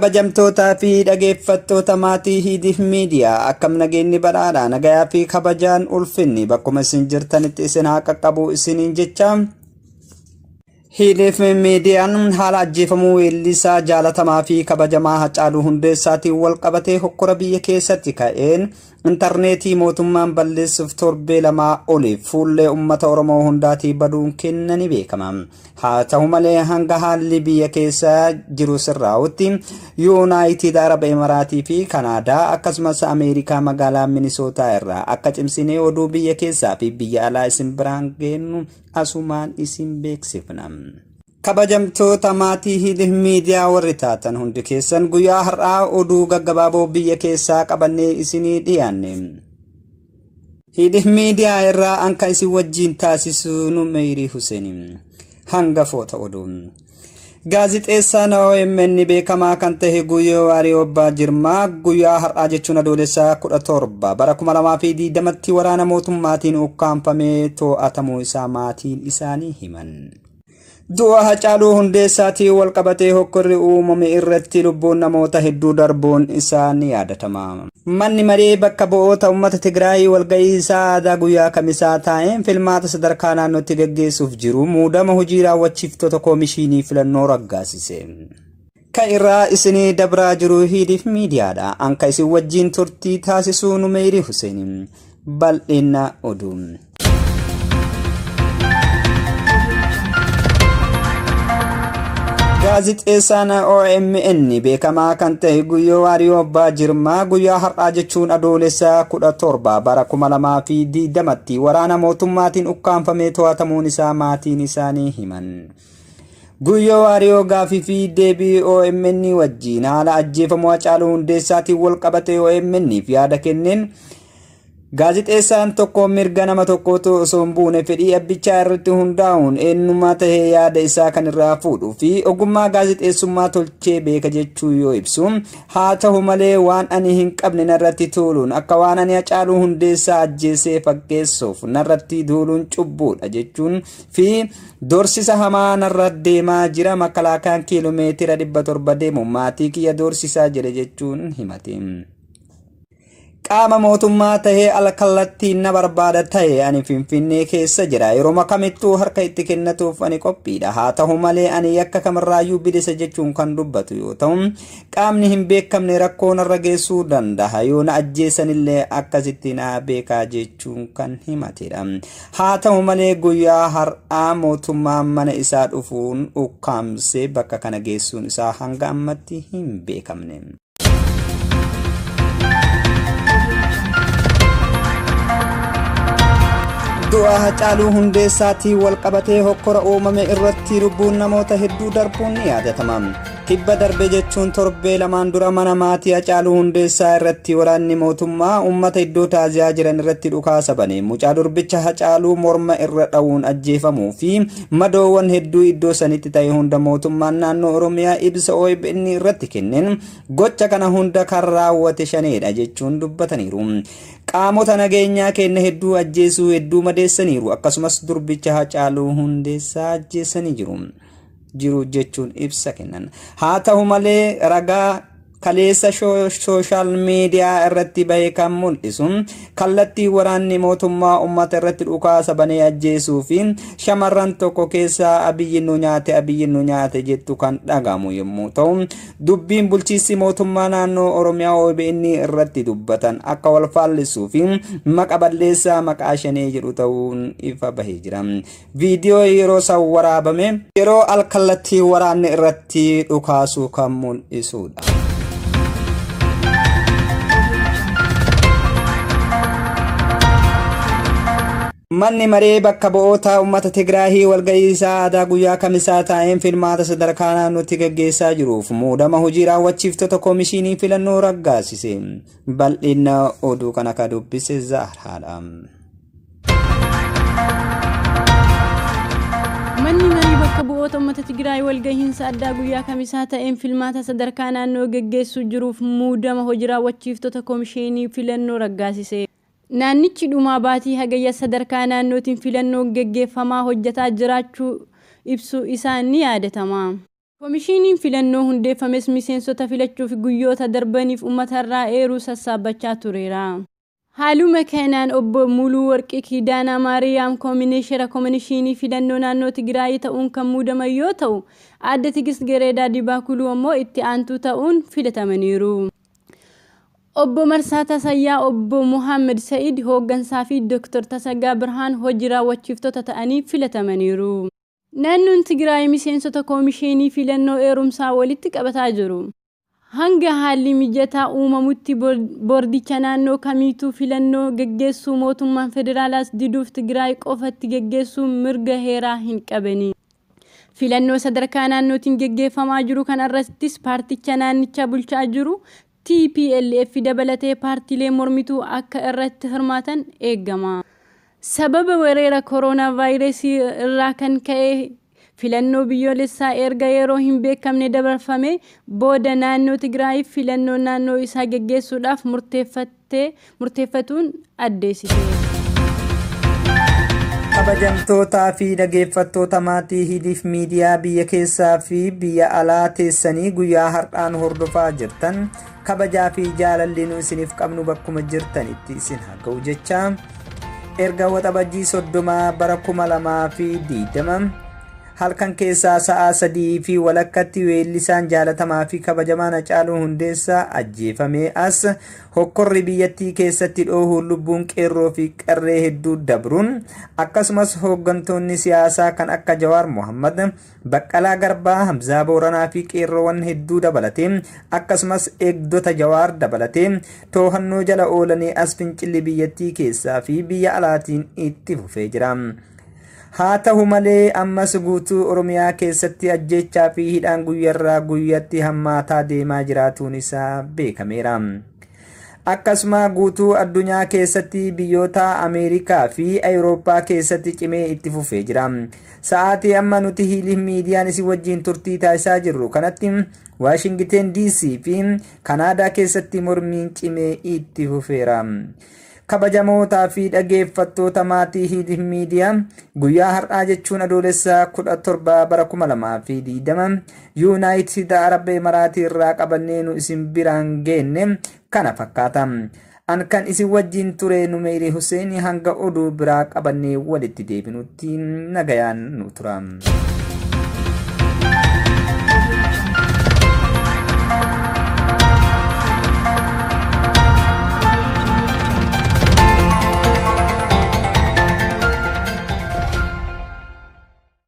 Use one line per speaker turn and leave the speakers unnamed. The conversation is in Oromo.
kabajamtootaa fi dhageeffattoota maatii Hidiif Miidiyaa akkam nageenyi badhaadhaa nagayaa fi kabajaan ulfinni bakkuma isin jirtanitti isin haa qaqqabu isiniin jecha Hidiif Miidiyaan haala ajjeefamuu weellisaa jaalatamaa fi kabajamaa Hacaaluu Hundeessaatiin wal qabatee hokkora biyya keessatti ka'een intarneetii mootummaan balleessuuf torbee lamaa oliif fuullee uummata Oromoo hundaatii baduun kennanii beekama. Haa ta'u malee hanga haalli biyya keessa jiru sirraa'utti Yuunaayitid Arab Emiraatii fi Kanaadaa akkasumas Ameerikaa magaalaa Minisootaa irraa akka cimsinee oduu biyya keessaa fi biyya alaa isin biraan geennu asumaan isin beeksifna. Kabajamtoota maatii Hidiif Miidiyaa warri taatan hundi keessan guyyaa har'aa oduu gaggabaaboo biyya keessaa qabannee isinii dhiyaanne. Hidiif Miidiyaa irraa anka isin wajjin taasisu Numeyrii Hussein hangafoota oduu. Gaazixeessaan OMN beekamaa kan ta'e Guyyoo Waariyoo Abbaa Jirmaa guyyaa har'aa jechuun adoolessaa 17 bara 2020tti waraana mootummaatiin ukkaanfamee to'atamuu isaa maatiin isaanii himan. Du'a Hacaaluu Hundeessaatiin wal qabatee hokkorri uumame irratti lubbuun namoota hedduu darbuun isaa ni yaadatama. Manni maree bakka bu'oota uummata Tigraay walgahii isaa aadaa guyyaa kamisaa taa'een filmaata sadarkaa naannootti gaggeessuuf jiru muudama hojii raawwachiiftoota koomishinii filannoo raggaasise. Kan irraa isinii dabraa jiru Hidiif Miidiyaadha. Anka isin wajjin turtii taasisuu Numeyrii Hussein bal'ina oduu. Gaazixeessaan OMN beekamaa kan ta'e Guyyoo Waariyoo Abbaa Jirmaa guyyaa har'aa jechuun adoolessaa 17 bara 2020tti waraana mootummaatiin ukkaanfamee to'atamuun isaa maatiin isaanii himan. Guyyoo Waariyoo gaafii fi deebii OMN wajjin haala ajjeefamuu Hacaaluu Hundeessaatiin wal qabatee OMN'if yaada kenneen gaazixeessaan tokko mirga nama tokkootu osoo hin buune fedhii abbichaa irratti hundaa'uun eenyummaa tahee yaada isaa kan irraa fuudhuu fi ogummaa gaazixeessummaa tolchee beeka jechuu yoo ibsu, haa ta'u malee waan ani hin qabne narratti tuuluun akka waan ani Hacaaluu Hundeessaa ajjeesee fakkeessuuf narratti duuluun cubbuudha jechuun fi doorsisa hamaa narra deemaa jira makalaakaan kiiloomeetira 700 deemu maatii kiyya doorsisaa jedhe jechuun himate. Qaama mootummaa tahee alkallattiin na barbaada ta'e ani Finfinnee keessa jira yeroo kamittuu harka itti kennatuuf ani qophiidha. Haa ta'u malee ani yakka kamirraayyuu bilisa jechuun kan dubbatu yoo ta'u qaamni hin beekamne rakkoo narra geessuu danda'a yoo na ajjeesanillee akkasitti na beekaa jechuun kan himatedha. Haa ta'u malee guyyaa har'aa mootummaan mana isaa dhufuun ukkaamsee bakka kana geessuun isaa hanga ammatti hin beekamne. Du'a Hacaaluu Hundeessaatiin wal qabatee hokkora uumame irratti lubbuun namoota hedduu darbuun ni yaadatama. Kibba darbe jechuun torbee lamaan dura mana maatii Hacaaluu Hundeessaa irratti waraanni mootummaa uummata iddoo taaziyaa jiran irratti dhukaasa bane. Mucaa durbicha Hacaaluu morma irra dha'uun ajjeefamuu fi madoowwan hedduu iddoo sanitti ta'e hunda mootummaan naannoo Oromiyaa ibsa OMN irratti kenneen gocha kana hunda kan raawwate shaneedha jechuun dubbataniiru. Qaamota nageenyaa kenna hedduu ajjeesuu hedduu madeessaniiru akkasumas durbicha Hacaaluu Hundeessaa ajjeessanii jiru jechuun ibsa kennan. Haa ta'u malee ragaa kaleessa sooshaal miidiyaa irratti bahee kan mul'isu kallattii waraanni mootummaa uummata irratti dhukaasa banee ajjeesuu fi shamarran tokko keessaa abiyyi nu nyaate jettu kan dhagamu yommuu ta'u dubbiin bulchiinsi mootummaa naannoo Oromiyaa OBN irratti dubbatan akka wal faallisuu fi maqa balleessaa maqaa shanee jedhu ta'uun ifa bahee jira. Viidiyoo yeroo san waraabame yeroo alkallattii waraanni irratti dhukaasu kan mul'isudha. Manni maree bakka bu'oota uummata Tigraay walgahii isaa aadaa guyyaa kamisaa taa'een filmaata sadarkaa naannootti gaggeessaa jiruuf muudama hojii raawwachiiftoota koomishinii filannoo raggaasise. Bal'ina oduu kana ka dubbise Zahraadha.
Manni maree bakka bu'oota uummata Tigraay walgahiinsa aadaa guyyaa kamisaa ta'een filmaata sadarkaa naannoo gaggeessuu jiruuf muudama hojii raawwachiiftoota koomishinii filannoo raggaasise. Naannichi dhumaa baatii hagayya sadarkaa naannootiin filannoo gaggeeffamaa hojjetaa jiraachuu ibsu isaan ni yaadatama. Koomishiniin filannoo hundeeffames miseensota filachuuf guyyoota darbaniif uummatarraa eeruu sassaabachaa tureera. Haaluma kanaan obbo Muluu Warqii Kidaanaa Maariyaam koomishinii filannoo naannoo Tigraay ta'uun kan muudaman yoo ta'u, Aadde Tigist Gareedaa Dibaakuluu ammoo itti aantuu ta'uun filatamaniiru. Obbo Marsaa Tasayyaa, Obbo Muhammad Sa'iid hooggansaa fi Dr. Tasaggaa Birhaan hojii raawwachiiftota ta'anii filatamaniiru. Naannoon Tigraay miseensota koomishinii filannoo eerumsaa walitti qabataa jiru. Hanga haalli mijataa uumamutti boordicha naannoo kamiituu filannoo geggeessuu mootummaan federaalaas diduuf Tigraay qofatti geggeessuu mirga heeraa hin qabani. Filannoo sadarkaa naannootiin geggeeffamaa jiru kanarrattis paarticha naannicha bulchaa jiru TPLF dabalatee paartiilee mormituu akka irratti hirmaatan eegama. Sababa weerara kooroonaa vaayirasii irraa kan ka'e filannoo biyyoolessaa erga yeroo hin beekamne dabarfame booda naannoo Tigraay filannoo naannoo isaa geggeessuudhaaf murteeffatuun addeessite.
Kabajamtootaa fi dhaggeeffattoota maatii Hidiif miidiyaa biyya keessaa fi biyya alaa teessanii guyyaa har'aan hordofaa jirtan kabajaa fi jaalalli nu isiniif qabnu bakkuma jirtanitti isin haa ga'u jecha erga waxabajjii 30 bara 2020 halkan keessaa sa'a 3 fi walakkatti weellisaan jaalatamaa fi kabajamaan Hacaaluu Hundeessaa ajjeefamee as hokkorri biyyattii keessatti dhoohuun lubbuun qeerroo fi qarree hedduu dabruun akkasumas hooggantoonni siyaasaa kan akka Jawaar Mohammad, Baqqalaa Garbaa, Hamzaa Booranaa fi qeerroowwan hedduu dabalatee akkasumas eegdota Jawaar dabalatee to'annoo jala oolanii as fincilli biyyattii keessaa fi biyya alaatiin itti fufee jira. Haa ta'u malee ammas guutuu Oromiyaa keessatti ajjechaa fi hidhaan guyyaarraa guyyatti hammaataa deemaa jiraatuun isaa beekameera. Akkasuma guutuu addunyaa keessatti biyyoota Ameerikaa fi Awurooppaa keessatti cimee itti fufee jira. Sa'aatii amma nuti Hidiif miidiyaan isin wajjin turtii taasisaa jirru kanatti Waashingten DC fi Kanaadaa keessatti mormiin cimee itti fufeera. Kabajamootaa fi dhaggeeffattoota maatii Hidiif miidiyaa guyyaa har'aa jechuun adoolessa 17 bara 2020 Yuunaayitid Arab Emiraatii irraa qabannee nu isin biraan geenne kana fakkaata. An kan isin wajjin ture Numeerii Hussein hanga oduu biraa qabannee walitti deebinutti nagayaan nu tura.